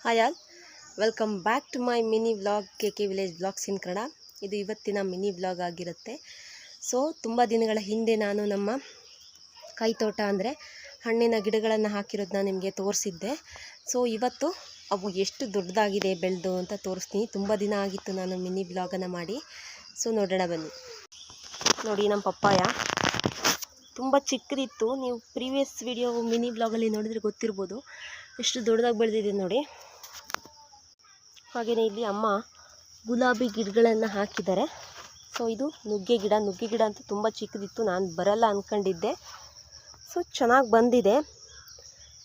Hi all, welcome back to my mini vlog KK village vlogs in Kannada. ಇದು ಇವತ್ತಿನ mini vlog ಆಗಿರುತ್ತೆ. So ತುಂಬ ದಿನಗಳ ಹಿಂದೆ ನಾನು ನಮ್ಮ ಕೈತೋಟ ಅಂದರೆ ಹಣ್ಣಿನ ಗಿಡಗಳನ್ನು ಹಾಕಿರೋದನ್ನ ನಿಮಗೆ ತೋರಿಸಿದ್ದೆ. ಸೊ ಇವತ್ತು ಅವು ಎಷ್ಟು ದೊಡ್ಡದಾಗಿದೆ ಬೆಳೆದು ಅಂತ ತೋರಿಸ್ತೀನಿ. ತುಂಬ ದಿನ ಆಗಿತ್ತು ನಾನು ಮಿನಿ ವ್ಲಾಗನ್ನು ಮಾಡಿ. ಸೊ ನೋಡೋಣ ಬನ್ನಿ. ನೋಡಿ, ನಮ್ಮ ಪಪ್ಪಾಯ ತುಂಬ ಚಿಕ್ಕದಿತ್ತು. ನೀವು ಪ್ರೀವಿಯಸ್ ವಿಡಿಯೋ ಮಿನಿ ವ್ಲಾಗಲ್ಲಿ ನೋಡಿದರೆ ಗೊತ್ತಿರ್ಬೋದು ಎಷ್ಟು ದೊಡ್ಡದಾಗಿ ಬೆಳೆದಿದೆ ನೋಡಿ. ಹಾಗೆಯೇ ಇಲ್ಲಿ ಅಮ್ಮ ಗುಲಾಬಿ ಗಿಡಗಳನ್ನು ಹಾಕಿದ್ದಾರೆ. ಸೊ ಇದು ನುಗ್ಗೆ ಗಿಡ ಅಂತೂ ತುಂಬ ಚಿಕ್ಕದಿತ್ತು, ನಾನು ಬರಲ್ಲ ಅಂದ್ಕೊಂಡಿದ್ದೆ. ಸೊ ಚೆನ್ನಾಗಿ ಬಂದಿದೆ,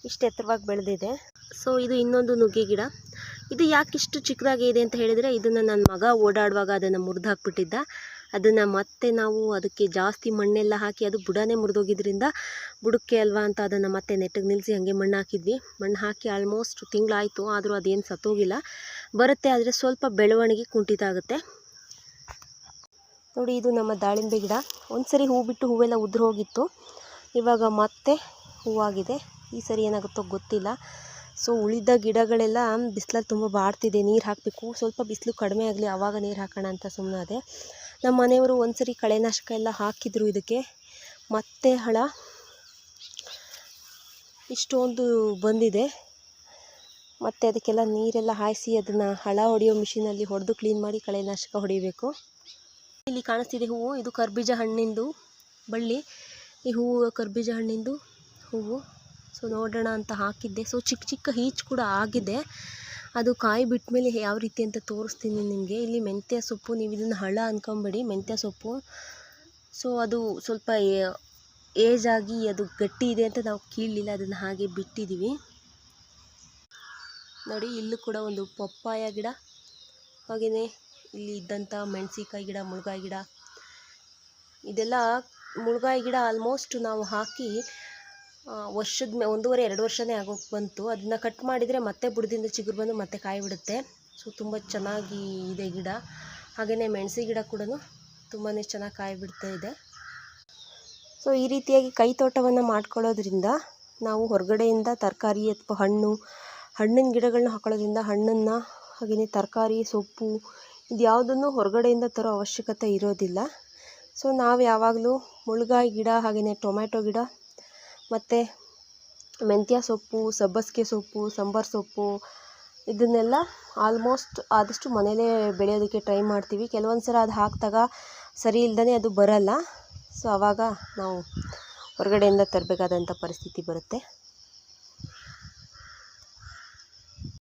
ಇಷ್ಟು ಎತ್ತರವಾಗಿ ಬೆಳೆದಿದೆ. ಸೊ ಇದು ಇನ್ನೊಂದು ನುಗ್ಗೆ ಗಿಡ. ಇದು ಯಾಕಿಷ್ಟು ಚಿಕ್ಕದಾಗಿದೆ ಅಂತ ಹೇಳಿದರೆ, ಇದನ್ನು ನನ್ನ ಮಗ ಓಡಾಡುವಾಗ ಅದನ್ನು ಮುರಿದು ಹಾಕ್ಬಿಟ್ಟಿದ್ದ. ಅದನ್ನು ಮತ್ತೆ ನಾವು ಅದಕ್ಕೆ ಜಾಸ್ತಿ ಮಣ್ಣೆಲ್ಲ ಹಾಕಿ, ಅದು ಬುಡನೇ ಮುರಿದೋಗಿದ್ರಿಂದ ಬುಡಕ್ಕೆ ಅಲ್ವಾ ಅಂತ ಅದನ್ನು ಮತ್ತೆ ನೆಟ್ಟಿಗೆ ನಿಲ್ಲಿಸಿ ಹಾಗೆ ಮಣ್ಣು ಹಾಕಿದ್ವಿ. ಮಣ್ಣು ಹಾಕಿ ಆಲ್ಮೋಸ್ಟ್ ತಿಂಗಳಾಯಿತು, ಆದರೂ ಅದೇನು ಸತ್ತೋಗಿಲ್ಲ. ಬರುತ್ತೆ, ಆದರೆ ಸ್ವಲ್ಪ ಬೆಳವಣಿಗೆ ಕುಂಠಿತ ಆಗುತ್ತೆ. ನೋಡಿ, ಇದು ನಮ್ಮ ದಾಳಿಂಬೆ ಗಿಡ. ಒಂದು ಸರಿ ಹೂ ಬಿಟ್ಟು ಹೂವೆಲ್ಲ ಉದುರು ಹೋಗಿತ್ತು, ಇವಾಗ ಮತ್ತೆ ಹೂವಾಗಿದೆ. ಈ ಸರಿ ಏನಾಗುತ್ತೋ ಗೊತ್ತಿಲ್ಲ. ಸೊ ಉಳಿದ ಗಿಡಗಳೆಲ್ಲ ಬಿಸಿಲಲ್ಲಿ ತುಂಬ ಬಾಡ್ತಿದೆ, ನೀರು ಹಾಕಬೇಕು. ಸ್ವಲ್ಪ ಬಿಸಿಲು ಕಡಿಮೆ ಆಗಲಿ ಆವಾಗ ನೀರು ಹಾಕೋಣ ಅಂತ ಸುಮ್ಮನಾದೆ. ನಮ್ಮ ಮನೆಯವರು ಒಂದು ಸರಿ ಕಳೆನಾಶಕ ಎಲ್ಲ ಹಾಕಿದ್ರು ಇದಕ್ಕೆ, ಮತ್ತೆ ಹಳ ಇಷ್ಟೊಂದು ಬಂದಿದೆ. ಮತ್ತು ಅದಕ್ಕೆಲ್ಲ ನೀರೆಲ್ಲ ಹಾಯಿಸಿ ಅದನ್ನು ಹಳ ಹೊಡೆಯೋ ಮಿಷಿನಲ್ಲಿ ಹೊಡೆದು ಕ್ಲೀನ್ ಮಾಡಿ ಕಳೆನಾಶಕ ಹೊಡಿಬೇಕು. ಇಲ್ಲಿ ಕಾಣಿಸ್ತಿದೆ ಹೂವು, ಇದು ಕರ್ಬೀಜ ಹಣ್ಣಿಂದು ಬಳ್ಳಿ. ಈ ಹೂವು ಕರ್ಬೀಜ ಹಣ್ಣಿಂದು ಹೂವು. ಸೊ ನೋಡೋಣ ಅಂತ ಹಾಕಿದ್ದೆ. ಸೊ ಚಿಕ್ಕ ಚಿಕ್ಕ ಈಚ್ ಕೂಡ ಆಗಿದೆ. ಅದು ಕಾಯಿ ಬಿಟ್ಟ ಮೇಲೆ ಯಾವ ರೀತಿ ಅಂತ ತೋರಿಸ್ತೀನಿ ನಿಮಗೆ. ಇಲ್ಲಿ ಮೆಂತ್ಯ ಸೊಪ್ಪು, ನೀವು ಇದನ್ನು ಹಳ ಅಂದ್ಕೊಂಬೇಡಿ, ಮೆಂತ್ಯ ಸೊಪ್ಪು. ಸೊ ಅದು ಸ್ವಲ್ಪ ಏಜ್ ಆಗಿ ಅದು ಗಟ್ಟಿ ಇದೆ ಅಂತ ನಾವು ಕೀಳಲಿಲ್ಲ, ಅದನ್ನು ಹಾಗೆ ಬಿಟ್ಟಿದ್ದೀವಿ. ನೋಡಿ, ಇಲ್ಲೂ ಕೂಡ ಒಂದು ಪಪ್ಪಾಯ ಗಿಡ. ಹಾಗೆಯೇ ಇಲ್ಲಿ ಇದ್ದಂಥ ಮೆಣಸಿಕಾಯಿ ಗಿಡ, ಮುಳ್ಗಾಯಿ ಗಿಡ. ಇದೆಲ್ಲ ಮುಳ್ಗಾಯಿ ಗಿಡ ಆಲ್ಮೋಸ್ಟ್ ನಾವು ಹಾಕಿ ವರ್ಷದ 1.5-2 ವರ್ಷನೇ ಆಗೋಕ್ಕೆ ಬಂತು. ಅದನ್ನು ಕಟ್ ಮಾಡಿದರೆ ಮತ್ತೆ ಬುಡದಿಂದ ಚಿಗುರು ಬಂದು ಮತ್ತೆ ಕಾಯಿ ಬಿಡುತ್ತೆ. ಸೊ ತುಂಬ ಚೆನ್ನಾಗಿ ಇದೆ ಗಿಡ. ಹಾಗೆಯೇ ಮೆಣಸಿ ಗಿಡ ಕೂಡ ತುಂಬಾ ಚೆನ್ನಾಗಿ ಕಾಯಿ ಬಿಡ್ತಾ ಇದೆ. ಸೊ ಈ ರೀತಿಯಾಗಿ ಕೈ ತೋಟವನ್ನು ಮಾಡ್ಕೊಳ್ಳೋದ್ರಿಂದ ನಾವು ಹೊರಗಡೆಯಿಂದ ತರಕಾರಿ ಅಥವಾ ಹಣ್ಣಿನ ಗಿಡಗಳನ್ನ ಹಾಕೊಳ್ಳೋದ್ರಿಂದ ಹಣ್ಣನ್ನು, ಹಾಗೆಯೇ ತರಕಾರಿ, ಸೊಪ್ಪು ಇದು ಯಾವುದನ್ನು ಹೊರಗಡೆಯಿಂದ ತರೋ ಅವಶ್ಯಕತೆ ಇರೋದಿಲ್ಲ. ಸೊ ನಾವು ಯಾವಾಗಲೂ ಮುಳ್ಗಾಯಿ ಗಿಡ, ಹಾಗೆಯೇ ಟೊಮ್ಯಾಟೊ ಗಿಡ, ಮತ್ತು ಮೆಂತ್ಯ ಸೊಪ್ಪು, ಸಬ್ಬಸಿಗೆ ಸೊಪ್ಪು, ಸಾಂಬಾರು ಸೊಪ್ಪು ಇದನ್ನೆಲ್ಲ ಆಲ್ಮೋಸ್ಟ್ ಆದಷ್ಟು ಮನೇಲೇ ಬೆಳೆಯೋದಕ್ಕೆ ಟ್ರೈ ಮಾಡ್ತೀವಿ. ಕೆಲವೊಂದು ಸಲ ಅದು ಹಾಕಿದಾಗ ಸರಿ ಇಲ್ದೇ ಅದು ಬರಲ್ಲ. ಸೊ ಆವಾಗ ನಾವು ಹೊರಗಡೆಯಿಂದ ತರಬೇಕಾದಂಥ ಪರಿಸ್ಥಿತಿ ಬರುತ್ತೆ.